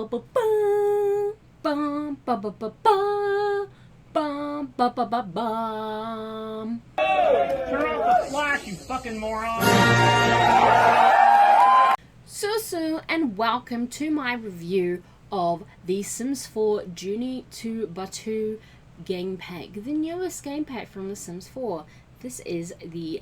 ba ba bum ba ba ba ba bum ba ba ba bum. Turn off the flash, you fucking moron! Susu, and welcome to my review of the Sims 4 Journey to Batuu game pack, the newest game pack from The Sims 4. This is the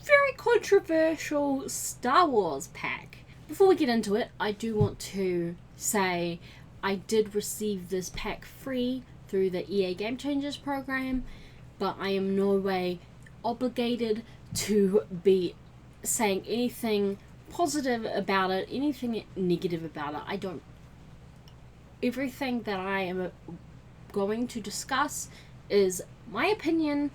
very controversial Star Wars pack. Before we get into it, I do want to say I did receive this pack free through the EA Game Changers program, but I am no way obligated to be saying anything positive about it, anything negative about it. I don't. Everything that I am going to discuss is my opinion,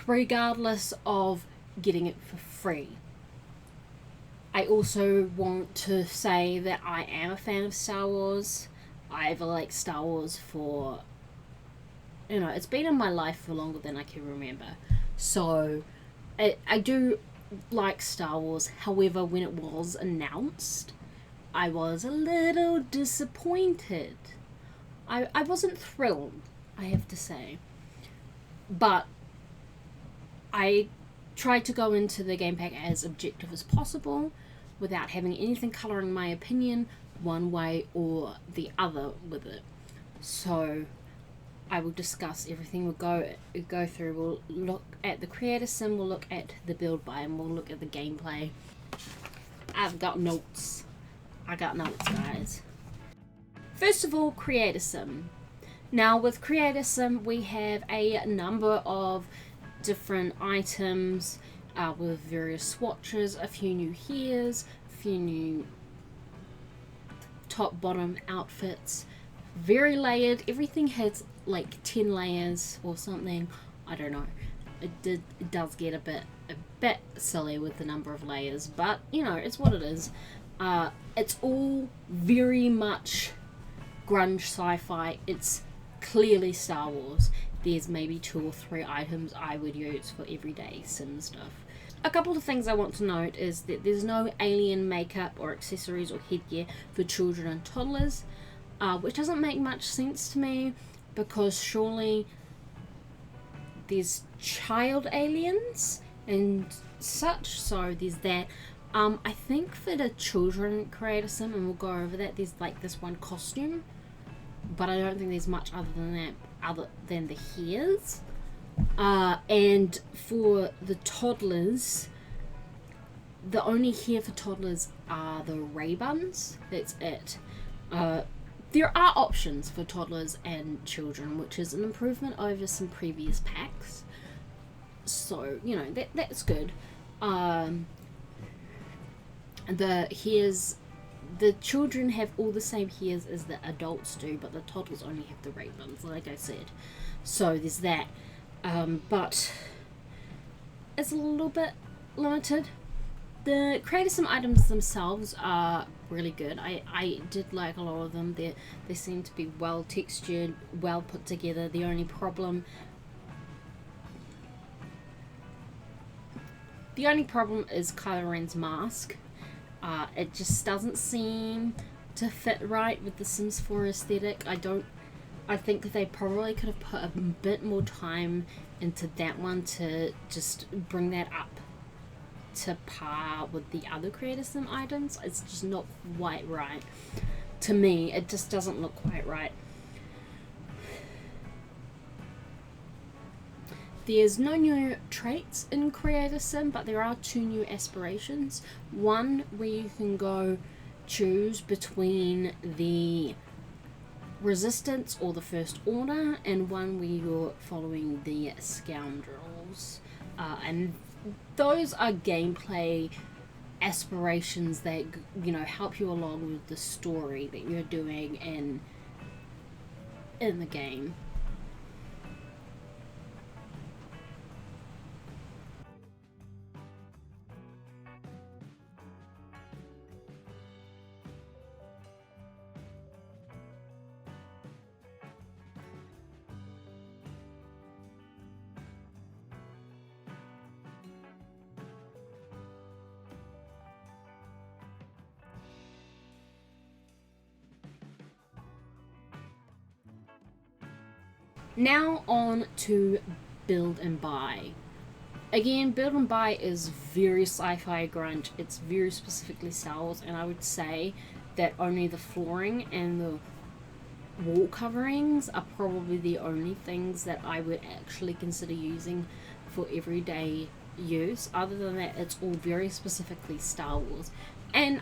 regardless of getting it for free. I also want to say that I am a fan of Star Wars. I've liked Star Wars for, it's been in my life for longer than I can remember. So, I do like Star Wars. However, when it was announced, I was a little disappointed. I wasn't thrilled, I have to say. But I tried to go into the game pack as objective as possible without having anything colouring my opinion one way or the other with it. So I will discuss everything. We'll go through, we'll look at the creator sim, we'll look at the build buy, and we'll look at the gameplay. I've got notes. I got notes, guys. First of all, creator sim. Now with creator sim we have a number of different items with various swatches, a few new hairs, a few new top bottom outfits, very layered. Everything has like 10 layers or something. I don't know. It does get a bit silly with the number of layers, but it's what it is. It's all very much grunge sci-fi. It's clearly Star Wars. There's maybe 2 or 3 items I would use for everyday sim stuff. A couple of things I want to note is that there's no alien makeup or accessories or headgear for children and toddlers, which doesn't make much sense to me, because surely there's child aliens and such, so there's that. I think for the children creator sim, and we'll go over that, there's like this one costume, but I don't think there's much other than that, other than the hairs. And for the toddlers, the only hair for toddlers are the Ray-Bans. That's it. There are options for toddlers and children, which is an improvement over some previous packs. So, that's good. The hairs, the children have all the same hairs as the adults do, but the toddlers only have the Ray-Bans, like I said. So there's that. But it's a little bit limited. The creator sim items themselves are really good. I did like a lot of them. They seem to be well textured, well put together. The only problem is Kylo Ren's mask. It just doesn't seem to fit right with the Sims 4 aesthetic. I think they probably could have put a bit more time into that one to just bring that up to par with the other creator sim items. It's just not quite right. To me, it just doesn't look quite right. There's no new traits in creator sim, but there are 2 new aspirations. One where you can go choose between the Resistance or the First Order, and one where you're following the Scoundrels. And those are gameplay aspirations that, help you along with the story that you're doing in the game. Now on to build and buy. Again, build and buy is very sci-fi grunge. It's very specifically Star Wars, and I would say that only the flooring and the wall coverings are probably the only things that I would actually consider using for everyday use. Other than that, it's all very specifically Star Wars, and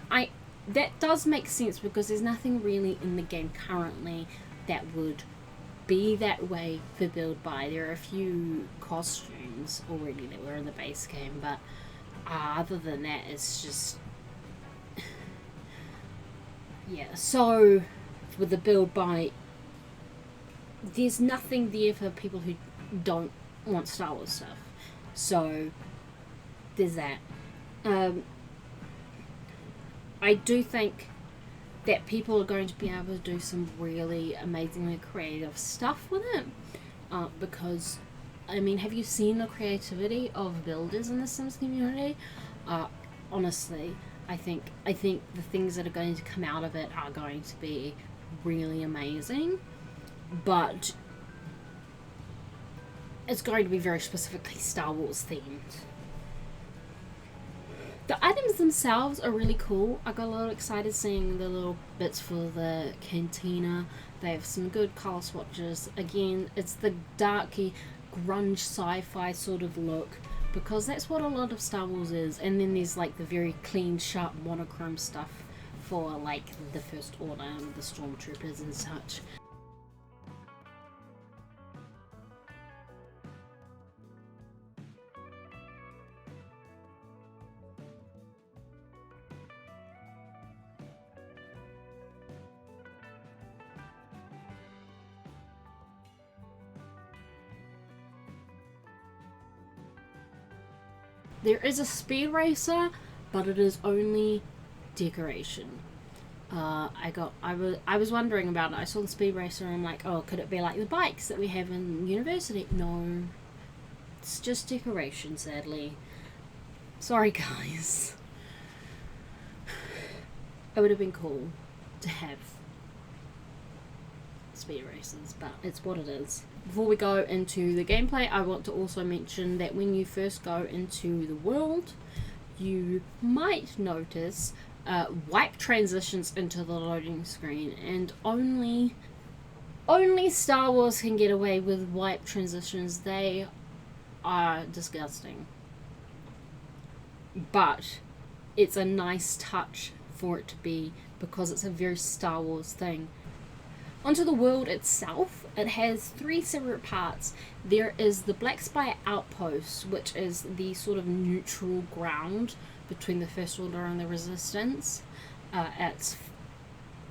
that does make sense because there's nothing really in the game currently that would be that way for build buy. There are a few costumes already that were in the base game, but other than that, it's just yeah. So with the build buy, there's nothing there for people who don't want Star Wars stuff. So there's that. I do think that people are going to be able to do some really amazingly creative stuff with it. Because, I mean, have you seen the creativity of builders in the Sims community? Honestly, I think the things that are going to come out of it are going to be really amazing. But it's going to be very specifically Star Wars themed. The items themselves are really cool. I got a little excited seeing the little bits for the cantina. They have some good color swatches. Again, it's the darky, grunge sci-fi sort of look, because that's what a lot of Star Wars is. And then there's like the very clean, sharp, monochrome stuff for like the First Order and the Stormtroopers and such. There is a speed racer, but it is only decoration. I was wondering about it. I saw the speed racer and I'm like, oh, could it be like the bikes that we have in university? No, it's just decoration, sadly. Sorry, guys. It would have been cool to have speed races, but it's what it is. Before we go into the gameplay, I want to also mention that when you first go into the world, you might notice wipe transitions into the loading screen, and only Star Wars can get away with wipe transitions. They are disgusting, but it's a nice touch for it to be, because it's a very Star Wars thing. Onto the world itself, it has 3 separate parts. There is the Black Spy Outpost, which is the sort of neutral ground between the First Order and the Resistance. It's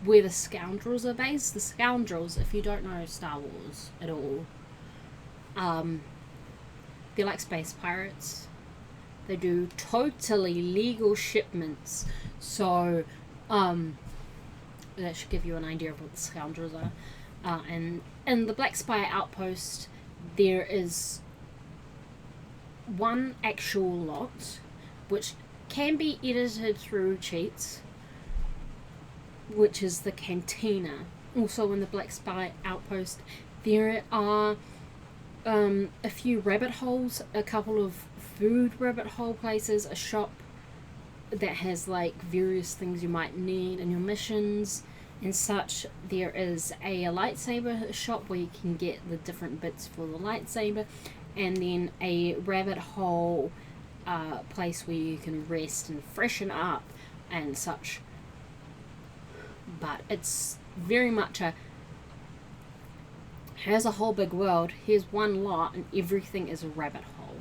where the Scoundrels are based. The Scoundrels, if you don't know Star Wars at all, they're like space pirates. They do totally legal shipments. So, that should give you an idea of what the Scoundrels are. And in the Black Spy Outpost, there is one actual lot, which can be edited through cheats, which is the cantina. Also in the Black Spy Outpost, there are a few rabbit holes, a couple of food rabbit hole places, a shop that has like various things you might need in your missions and such. There is a lightsaber shop where you can get the different bits for the lightsaber, and then a rabbit hole place where you can rest and freshen up and such. But it's very much here's a whole big world, here's one lot, and everything is a rabbit hole.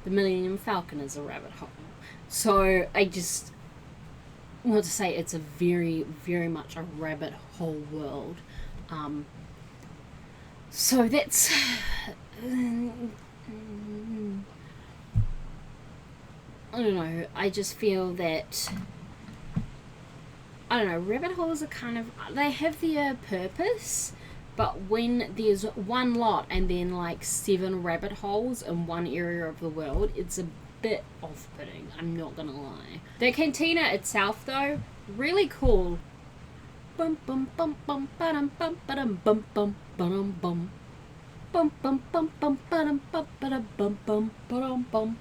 The Millennium Falcon is a rabbit hole. So I just want to say it's a very, very much a rabbit hole world. So that's I don't know, I just feel that, I don't know, rabbit holes are kind of, they have their purpose, but when there's one lot and then like 7 rabbit holes in one area of the world, it's a bit off-putting, I'm not gonna lie. The cantina itself though, really cool. Bum bum bum bum ba-dum bum ba-dum bum bum ba-dum bum. Bum bum bum bum bum bum bum bum bum bum.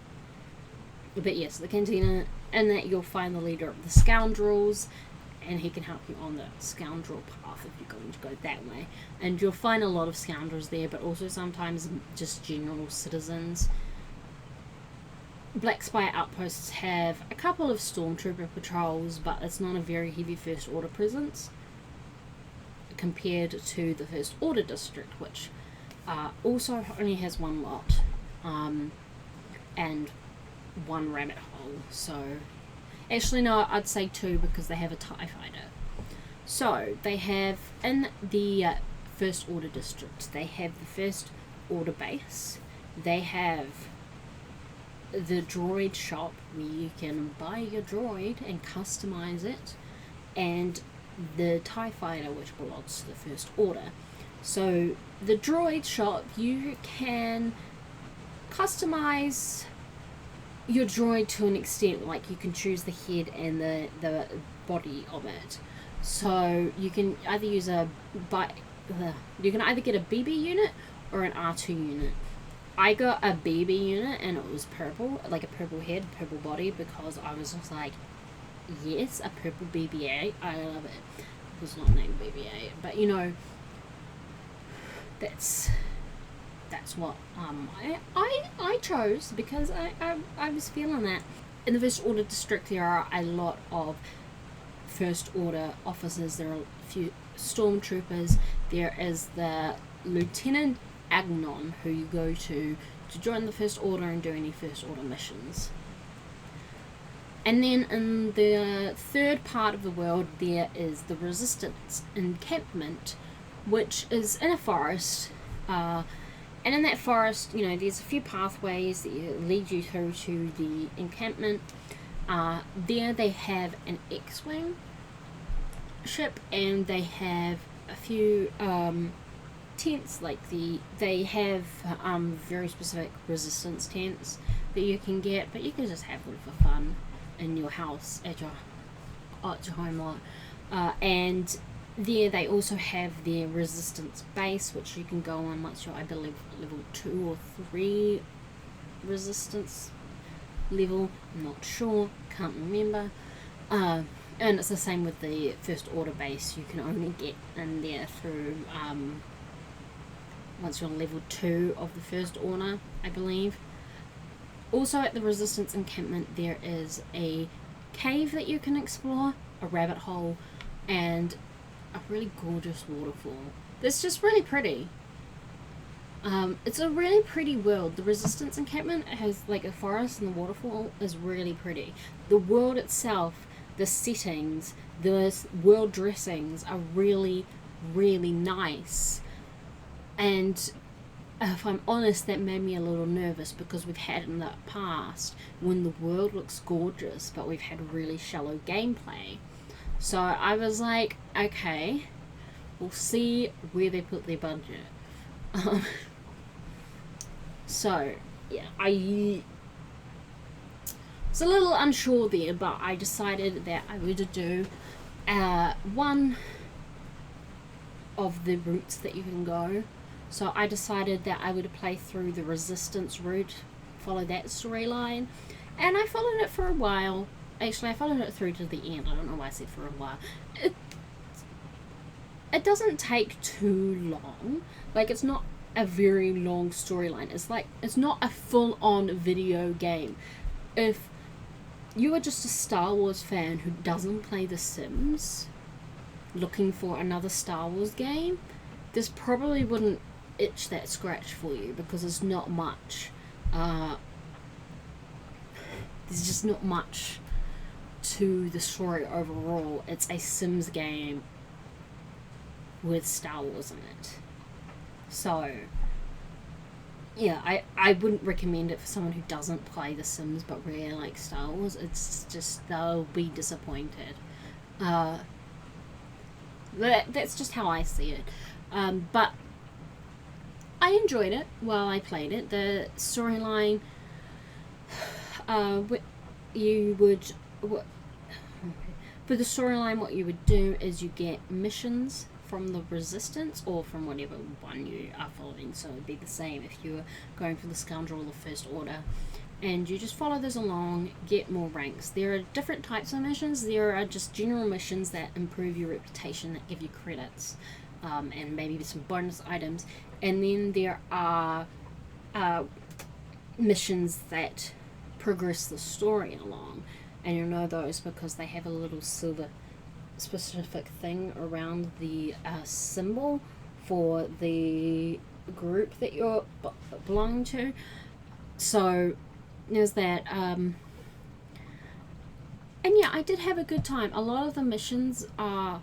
But yes, the cantina, and that you'll find the leader of the scoundrels, and he can help you on the scoundrel path if you're going to go that way. And you'll find a lot of scoundrels there, but also sometimes just general citizens. Black Spy Outposts have a couple of stormtrooper patrols, but it's not a very heavy First Order presence compared to the First Order district, which also only has one lot and one rabbit hole. So actually no, I'd say two, because they have a TIE fighter. So they have in the First Order district, they have the First Order base, they have the Droid Shop where you can buy your droid and customize it, and the TIE fighter, which belongs to the First Order. So the Droid Shop, you can customize your droid to an extent, like you can choose the head and the body of it. So you can either use you can either get a BB unit or an R2 unit. I got a BB unit and it was purple, like a purple head, purple body, because I was just like, yes, a purple BB-8, I love it. It was not named BB-8, but you know, that's what I chose, because I was feeling that. In the First Order district there are a lot of First Order officers, there are a few stormtroopers, there is the Lieutenant Agnon, who you go to join the First Order and do any First Order missions. And then in the third part of the world there is the Resistance Encampment, which is in a forest, and in that forest, you know, there's a few pathways that lead you through to the encampment. There they have an X-Wing ship, and they have a few tents, like they have very specific resistance tents that you can get, but you can just have them for fun in your house at your home lot. And there they also have their resistance base, which you can go on once you're, I believe, level 2 or 3 resistance level. I'm not sure, can't remember. And it's the same with the First Order base. You can only get in there through once you're on level 2 of the First Order, I believe. Also at the Resistance Encampment there is a cave that you can explore, a rabbit hole, and a really gorgeous waterfall. It's just really pretty. It's a really pretty world. The Resistance Encampment has like a forest, and the waterfall is really pretty. The world itself, the settings, the world dressings are really, really nice. And if I'm honest, that made me a little nervous, because we've had in the past when the world looks gorgeous but we've had really shallow gameplay. So I was like, okay, we'll see where they put their budget. So yeah, I was a little unsure there, but I decided that I would do one of the routes that you can go. So I decided that I would play through the Resistance route, follow that storyline, and I followed it for a while. Actually, I followed it through to the end. I don't know why I said for a while. It doesn't take too long. Like, it's not a very long storyline. It's not a full-on video game. If you are just a Star Wars fan who doesn't play The Sims, looking for another Star Wars game, this probably wouldn't itch that scratch for you, because there's not much. There's just not much to the story overall. It's a Sims game with Star Wars in it. So yeah, I wouldn't recommend it for someone who doesn't play The Sims but really likes Star Wars. It's just, they'll be disappointed. That's just how I see it. But I enjoyed it while I played it. The storyline, for the storyline, what you would do is you get missions from the Resistance or from whatever one you are following. So it'd be the same if you were going for the Scoundrel or the First Order. And you just follow those along, get more ranks. There are different types of missions. There are just general missions that improve your reputation, that give you credits, and maybe some bonus items. And then there are missions that progress the story along. And you'll know those because they have a little silver specific thing around the symbol for the group that you're belonging to. So there's that, and yeah, I did have a good time. A lot of the missions are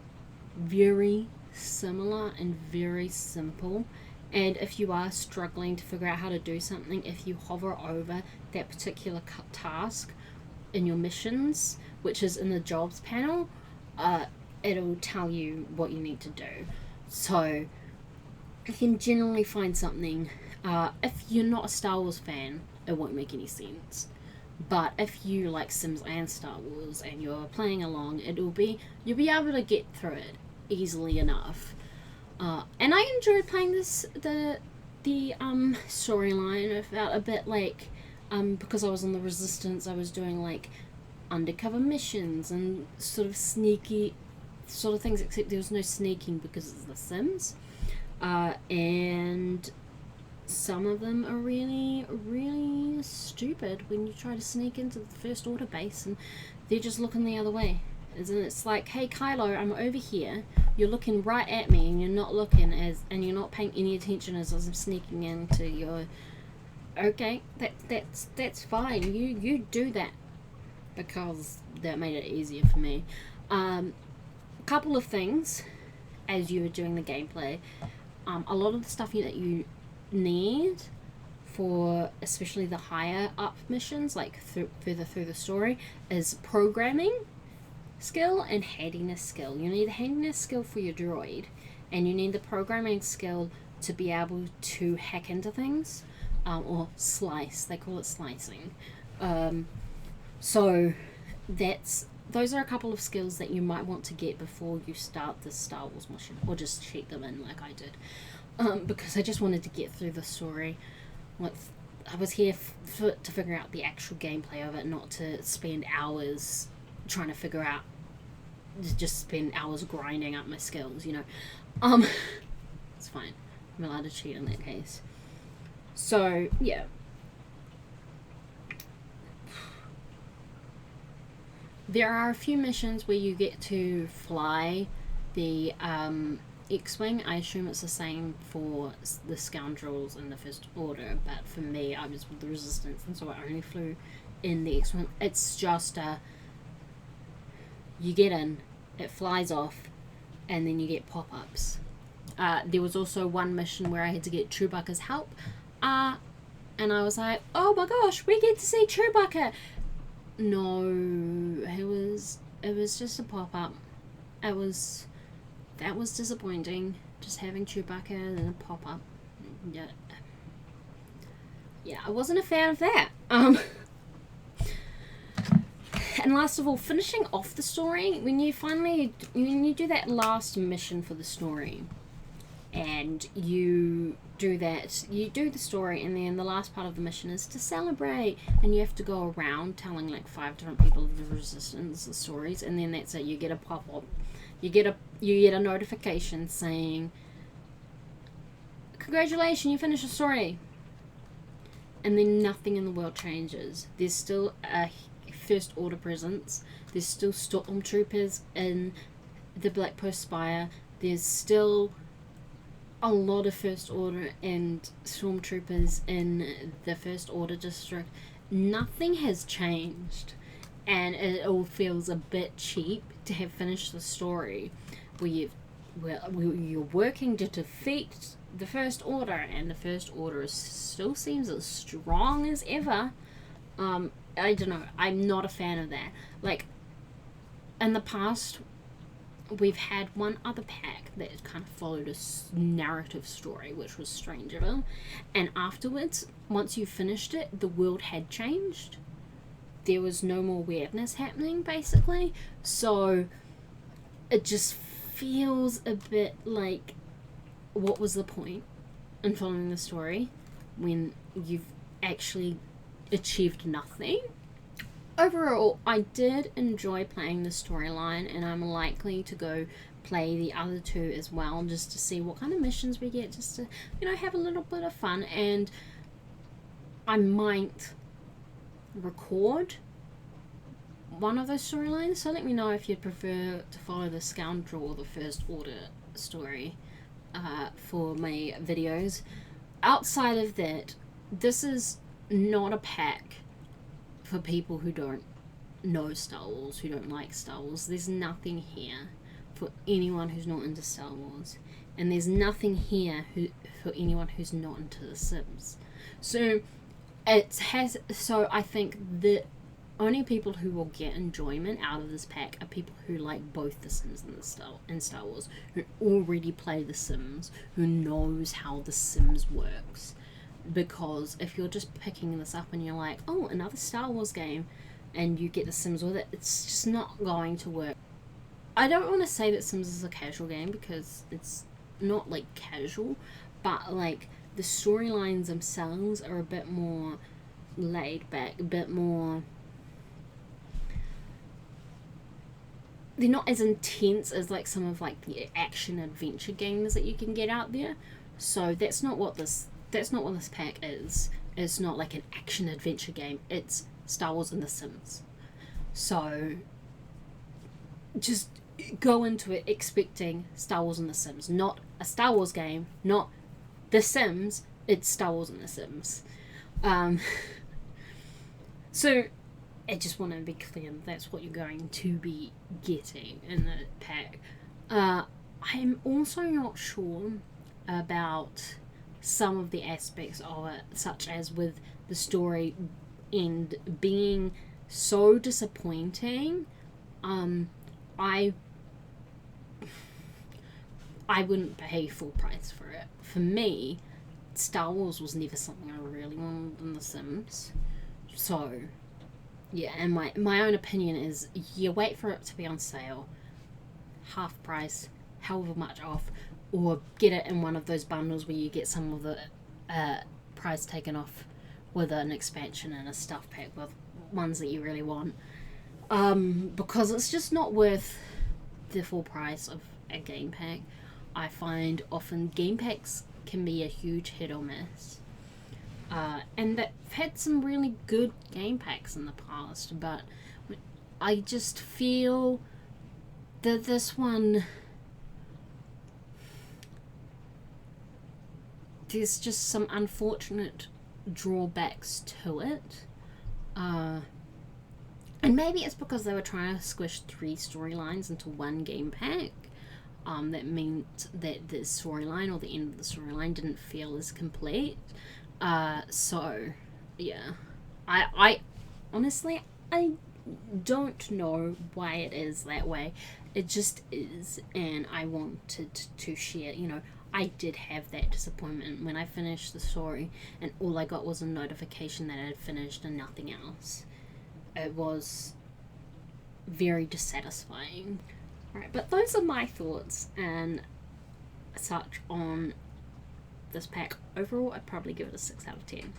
very similar and very simple, and if you are struggling to figure out how to do something, if you hover over that particular task in your missions, which is in the jobs panel, it'll tell you what you need to do. So you can generally find something. If you're not a Star Wars fan, it won't make any sense. But if you like Sims and Star Wars and you're playing along, you'll be able to get through it easily enough. And I enjoyed playing the storyline. I felt a bit like, because I was on the Resistance, I was doing like undercover missions and sort of sneaky sort of things, except there was no sneaking because it's The Sims. And some of them are really, really stupid when you try to sneak into the First Order base and they're just looking the other way. And it's like, hey Kylo, I'm over here. You're looking right at me and you're not looking and you're not paying any attention as I'm sneaking into your... Okay, that's fine. You do that because that made it easier for me. Couple of things as you were doing the gameplay. A lot of the stuff that you need for especially the higher up missions, like further through the story, is programming skill and handiness skill. You need the handiness skill for your droid, and you need the programming skill to be able to hack into things, or slice. They call it slicing. So those are a couple of skills that you might want to get before you start the Star Wars mission, or just cheat them in like I did. Because I just wanted to get through the story. Like, I was here to figure out the actual gameplay of it, not to spend hours trying to figure out, just spend hours grinding up my skills, you know. It's fine. I'm allowed to cheat in that case. So, yeah. There are a few missions where you get to fly the X-Wing. I assume it's the same for the Scoundrels and the First Order, but for me, I was with the Resistance, and so I only flew in the X-Wing. It's just you get in, it flies off, and then you get pop-ups. There was also one mission where I had to get Chewbacca's help, and I was like, oh my gosh, we get to see Chewbacca! No, it was just a pop-up. That was disappointing, just having Chewbacca and a pop-up. Yeah, I wasn't a fan of that. And last of all, finishing off the story, when you do that last mission for the story, and you do the story, and then the last part of the mission is to celebrate, and you have to go around telling like 5 different people of the Resistance the stories, and then that's it. You get a pop-up. You get a notification saying, congratulations, you finished the story. And then nothing in the world changes. There's still a First Order presence. There's still stormtroopers in the Black Post Spire. There's still a lot of First Order and stormtroopers in the First Order district. Nothing has changed. And it all feels a bit cheap to have finished the story where you're working to defeat the First Order, and the First Order still seems as strong as ever. I don't know. I'm not a fan of that. Like, in the past, we've had one other pack that kind of followed a narrative story, which was Strangerville. And afterwards, once you finished it, the world had changed. There was no more weirdness happening, basically. So it just feels a bit like, what was the point in following the story when you've actually achieved nothing? Overall, I did enjoy playing the storyline, and I'm likely to go play the other two as well, just to see what kind of missions we get, just to, you know, have a little bit of fun. And I might record one of those storylines, so let me know if you'd prefer to follow the Scoundrel or the First Order story for my videos. Outside of that, this is not a pack for people who don't know Star Wars, who don't like Star Wars. There's nothing here for anyone who's not into Star Wars, and there's nothing here for anyone who's not into The Sims. So I think the only people who will get enjoyment out of this pack are people who like both The Sims and Star Wars, who already play The Sims, who knows how The Sims works. Because if you're just picking this up and you're like, oh, another Star Wars game, and you get The Sims with it, it's just not going to work. I don't want to say that Sims is a casual game, because it's not like casual, but like the storylines themselves are a bit more laid back, a bit more, they're not as intense as like some of like the action adventure games that you can get out there. So that's not what this pack is. It's not like an action adventure game. It's Star Wars and The Sims. So just go into it expecting Star Wars and The Sims, not a Star Wars game, not The Sims. It's Star Wars and The Sims. So I just want to be clear, that's what you're going to be getting in the pack. I'm also not sure about some of the aspects of it, such as with the story end being so disappointing. I wouldn't pay full price for it. For me, Star Wars was never something I really wanted in The Sims. So yeah, and my own opinion is, you wait for it to be on sale, half price, however much off, or get it in one of those bundles where you get some of the price taken off with an expansion and a stuff pack with ones that you really want. Because it's just not worth the full price of a game pack. I find often game packs can be a huge hit or miss. And I've had some really good game packs in the past, but I just feel that this one, there's just some unfortunate drawbacks to it. And maybe it's because they were trying to squish 3 storylines into one game pack. That meant that the storyline or the end of the storyline didn't feel as complete. So yeah, I honestly, I don't know why it is that way. It just is, and I wanted to share, you know, I did have that disappointment when I finished the story and all I got was a notification that I had finished and nothing else. It was very dissatisfying. Alright, but those are my thoughts and such on this pack. Overall, I'd probably give it a 6 out of 10.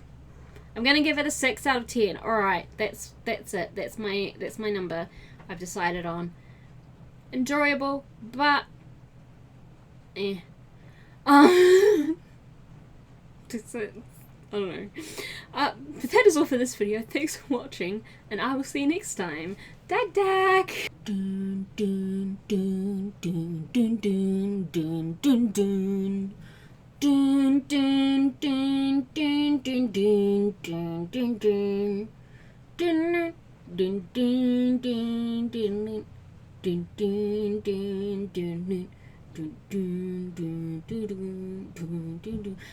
I'm gonna give it a 6 out of 10. Alright, that's it. That's my number I've decided on. Enjoyable, but that's it. I don't know. But that is all for this video. Thanks for watching, and I will see you next time. Dag dag! Dun dun dun dun dun dun dun dun dun. Dun dun dun dun dun dun dun dun dun. Dun dun dun dun dun dun dun dun dun dun. Dun, dun, dun, dun, dun, dun, dun, dun.